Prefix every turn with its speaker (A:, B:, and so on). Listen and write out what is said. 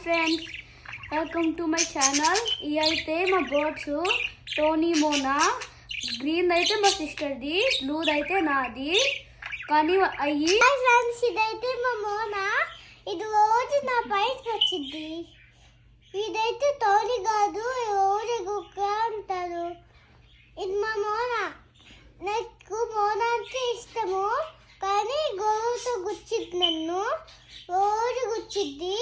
A: Friends, welcome to my channel. ఇవి అయితే మా బర్డ్స్ టోనీ మోనా. గ్రీన్ అయితే మా సిస్టర్ది, బ్లూది అయితే నాది. కానీ అయ్యి
B: ఫ్రెండ్స్, ఇదైతే మా మోనా. ఇది రోజు నా పైకి వచ్చింది. ఇదైతే టోనీ కాదు, రోజు కుక్క అంటారు. ఇది మా మోనా. నాకు మోనా అంటే ఇష్టము, కానీ గొడవతో గుచ్చిద్ది, నన్ను రోజు గుచ్చిద్ది.